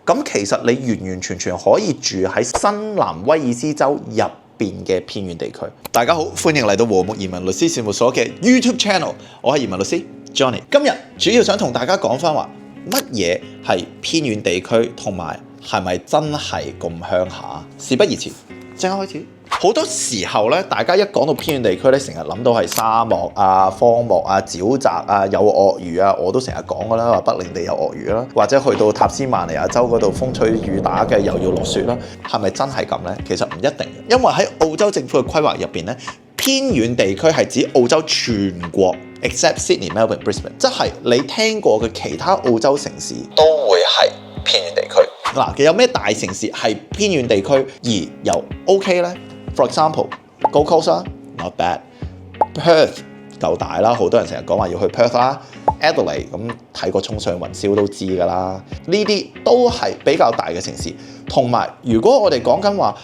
咁其實你完完全全可以住喺新南威爾斯州入邊嘅偏遠地區。大家好，歡迎嚟到和睦移民律師事務所嘅 YouTube Channel， 我係移民律師 Johnny。今日主要想同大家講翻話乜嘢係偏遠地區，同埋係咪真係咁鄉下？事不宜遲，即刻開始。好多時候咧，大家一講到偏遠地區咧，成日諗到係沙漠啊、荒漠啊、沼澤啊、有鱷魚啊，我都成日講噶啦，話北領地有鱷魚啦，或者去到塔斯曼尼亞州嗰度風吹雨打嘅又要落雪啦，係咪真係咁呢？其實唔一定嘅，因為喺澳洲政府嘅規劃入邊咧，偏遠地區係指澳洲全國 except Sydney、Melbourne、Brisbane， 即係你聽過嘅其他澳洲城市都會係偏遠地區。嗱，有咩大城市係偏遠地區而又 OK 呢？ For example，Gold Coast 啦 ，not bad。Perth 夠大啦，好多人成日講話要去 Perth 啦。Adelaide 咁睇過衝上雲霄都知㗎啦，呢啲都係比較大嘅城市。同埋如果我哋講緊話，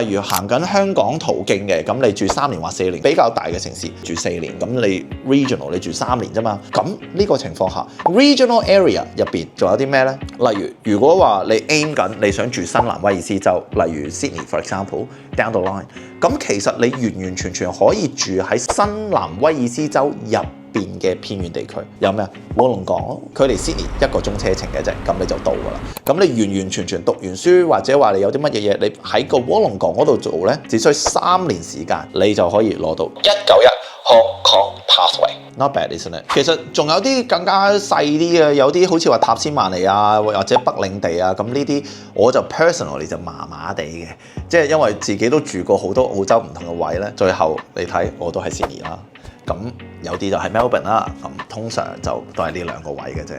例如行緊香港途徑嘅，咁你住3年或4年，比較大嘅城市住4年，咁你 regional 你住3年啫嘛。咁呢個情況下 ，regional area 入邊仲有啲咩呢？例如果話你 aim 緊你想住新南威爾斯州，例如 Sydney for example down the line， 咁其實你完完全全可以住喺新南威爾斯州入邊嘅偏遠地區。有咩啊？臥龍崗咯，距離 Sydney 1個鐘車程嘅啫，咁你就到㗎啦。咁你完完全全讀完書或者話你有啲乜嘢嘢，你喺個臥龍崗嗰度做咧，只需3年時間，你就可以攞到191 Hong Kong Pathway。Not bad, isn't it？ 其實仲有啲更加細啲嘅，有啲好似話塔斯曼尼亞或者北領地啊，咁呢啲我就 personally 就麻麻地嘅，即係因為自己都住過好多澳洲唔同嘅位咧，最後你睇我都係 Sydney 啦。咁有啲就係 Melbourne 啦，咁通常就都係呢2個位嘅啫。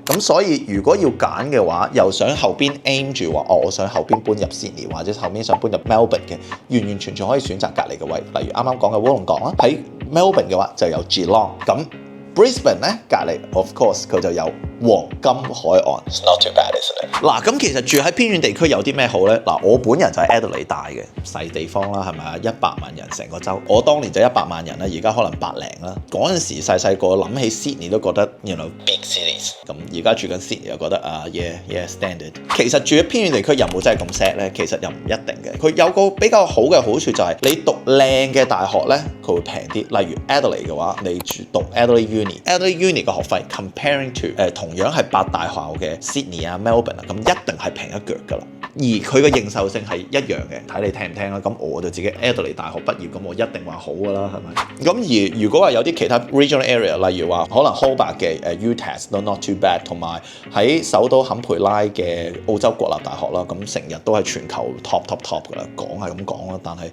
咁所以如果要揀嘅話，又想後邊 aim 住話，我想後邊搬入 Sydney 或者後邊想搬入 Melbourne 嘅，完完全全可以選擇隔離嘅位。例如啱啱講嘅臥龍崗啦，喺 Melbourne 嘅話就有 Geelong。咁 Brisbane 咧隔離 ，of course 佢就有黃金海岸。It's not too bad, isn't it？ 嗱，咁其實住喺偏遠地區有啲咩好咧？嗱，我本人就係 Adelaide 大嘅細地方啦，係咪啊？100萬人成個州，我當年就100萬人啦，而家可能100零啦。嗰陣時細個諗起 Sydney 都覺得 you know big cities， 咁而家住緊 Sydney 又覺得yeah standard。其實住喺偏遠地區有冇真係咁 sad 咧？其實又唔一定嘅。佢有個比較好嘅好處就係你讀靚嘅大學咧，佢會平啲。例如 Adelaide 嘅話，你讀 Adelaide Uni 嘅學費 comparing to 同樣係8大學校嘅 Sydney 啊 Melbourne 啊，咁一定係平一腳㗎啦。而佢嘅認受性係一樣嘅，睇你聽唔聽啦。咁我就自己 Adelaide 大學畢業，咁我一定話好㗎啦，係咪？咁而如果話有啲其他 regional area， 例如話可能 Hobart 嘅UTAS 都 not too bad， 同埋喺首都坎培拉嘅澳洲國立大學啦，咁成日都係全球 top 㗎啦，講係咁講啦，但係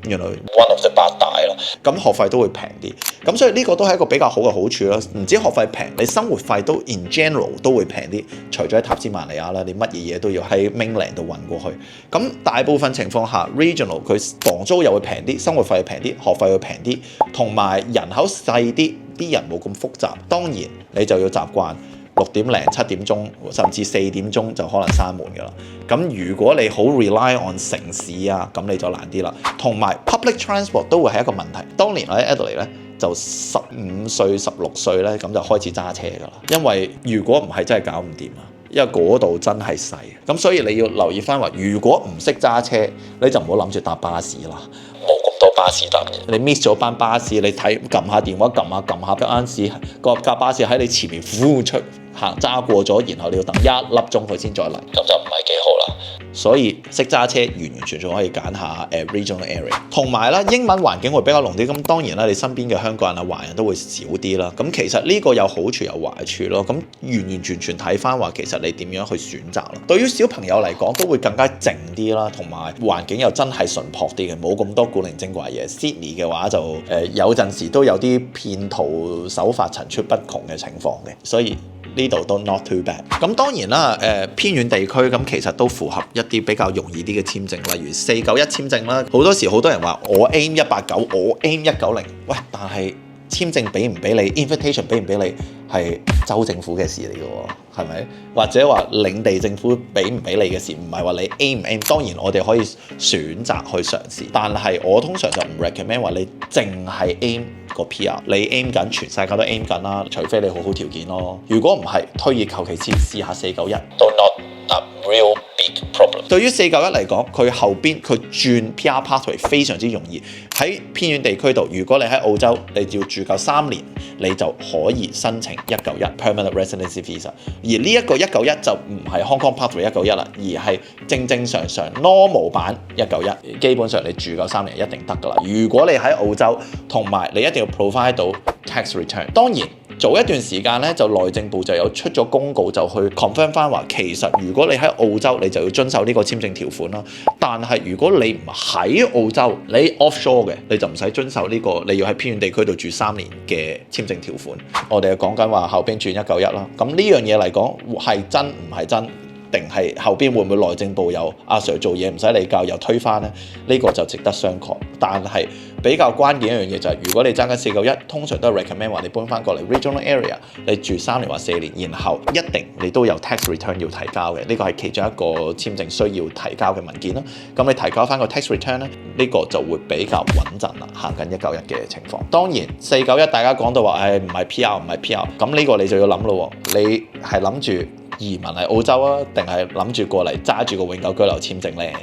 原來 one of the 8大咯，咁學費都會平啲，咁所以呢個都係一個比較好嘅好處啦。唔止學費平，你生活費都 in general 都會平啲。除咗喺塔斯曼尼亞啦，你乜嘢嘢都要喺 mainland 度運過去。咁大部分情況下 regional 佢房租又會平啲，生活費又平啲，學費會平啲，同埋人口細啲，啲人冇咁複雜。當然你就要習慣6點零7點鐘，甚至4點鐘就可能閂門㗎啦。咁如果你好 rely on 城市啊，咁你就難啲啦。同埋 public transport 都會係一個問題。當年我喺 Adelaide 咧，就15歲16歲咧，咁就開始揸車㗎啦。因為如果唔係真係搞唔掂啊，因為嗰度真係細。咁所以你要留意翻話，如果唔識揸車，你就唔好諗住搭巴士啦。冇咁多巴士搭嘅，你 miss 咗班巴士，你睇撳下電話撳下嗰陣時，個架巴士喺你前面呼出行揸過咗，然後你要等1粒鐘佢先再嚟，咁就唔係幾好啦。所以識揸車完完全全可以揀下regional area， 同埋啦英文環境會比較濃啲。咁當然啦，你身邊嘅香港人啊華人都會少啲啦。咁其實呢個有好處有壞處咯。咁完完全全睇翻話，其實你點樣去選擇咯。對於小朋友嚟講都會更加靜啲啦，同埋環境又真係淳樸啲嘅，冇咁多古靈精怪嘢。Sydney 嘅話就有陣時都有啲騙徒手法層出不窮嘅情況嘅，所以呢度都 not too bad。咁當然啦，偏遠地區咁其實都符合一啲比較容易啲嘅簽證，例如491簽證啦。好多時好多人話我 aim 189，我 aim 190，喂，但係簽證俾唔俾你 ，invitation 俾唔俾你係州政府嘅事嚟嘅喎，係咪？或者話領地政府俾唔俾你嘅事，唔係話你 aim 唔 aim。當然我哋可以選擇去嘗試，但係我通常就唔 recommend 話你淨係 aim個 PR， 你 aim 緊全世界都 aim 緊啦，除非你好好條件咯。如果唔係，推而求其次試下491都 not real big problem。對於491嚟講，佢後邊佢轉 PR pathway 非常之容易。喺偏遠地區度，如果你喺澳洲，你只要住夠3年，你就可以申請191 permanent residency visa。而呢一個191就唔係 Hong Kong pathway 191啦，而係正常 normal 版191。基本上你住夠3年一定得㗎啦。如果你喺澳洲，同埋你一定要 provide 到 tax return。當然早一段時間咧，就內政部就有出咗公告，就去 confirm 翻話，其實如果你喺澳洲，你就要遵守呢個簽證條款啦。但係如果你唔喺澳洲，你 offshore 嘅，你就唔使遵守呢個你要喺偏遠地區度住3年嘅簽證條款。我哋講緊話後邊轉191啦。咁呢樣嘢嚟講係真唔係真？定係後邊會唔會內政部有阿 Sir 做嘢唔使你教又推翻呢？呢個就值得商榷。但係比較關鍵一樣嘢就係，如果你爭緊491，通常都係 recommend 話你搬翻過嚟 regional area， 你住3年或4年，然後一定你都有 tax return 要提交嘅。呢個係其中一個簽證需要提交嘅文件啦。咁你提交翻個 tax return 咧，呢個就會比較穩陣啦，行緊191嘅情況。當然491大家講到話，唔係 PR 唔係 PR， 咁呢個你就要諗咯。你係諗住移民嚟澳洲啊，定係諗住過嚟揸住個永久居留簽證呢？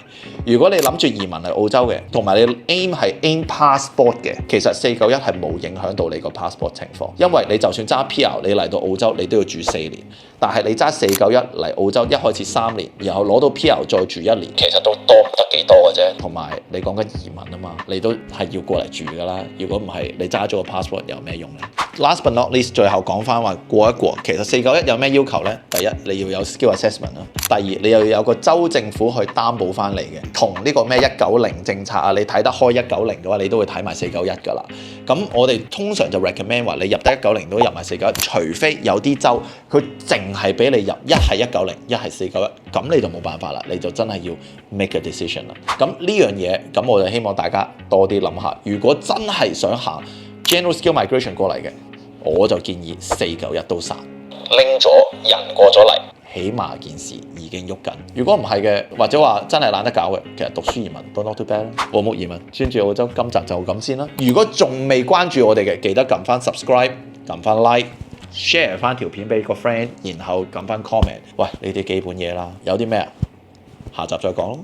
如果你諗住移民嚟澳洲嘅，同埋你 aim passport 嘅，其實491係冇影響到你個 passport 情況，因為你就算揸 PR， 你嚟到澳洲你都要住4年，但係你揸491嚟澳洲一開始3年，然後攞到 PR 再住1年，其實都多唔得幾多嘅啫。同埋你講緊移民啊嘛，你都係要過嚟住㗎啦。如果唔係，你揸咗個 passport 有咩用呢？ Last but not least， 最後講翻話過一過，其實491有咩要求呢？第一，你要有 skill assessment 啦；第二，你又要有個州政府去擔保翻嚟嘅，同呢個咩190政策啊，你睇得開190嘅話，你都會睇埋491㗎啦。咁我哋通常就 recommend 話你入得190都入埋491，除非有啲州佢淨係俾你入一係190，一係491，咁你就冇辦法啦，你就真係要 make a decision 啦。咁呢樣嘢，咁我就希望大家多啲諗下，如果真係想行 general skill migration 過嚟嘅，我就建議491都殺，拎咗人過咗嚟，起碼件事已經喐緊。如果唔係嘅，或者話真係懶得搞嘅，其實讀書移民都 not too bad 啦。和睦移民專注澳洲，今集就咁先啦。如果仲未關注我哋嘅，記得撳翻 subscribe， 撳翻 like，share 翻條片俾個 friend，然後撳翻 comment。喂，呢啲基本嘢啦，有啲咩啊？下集再講咯。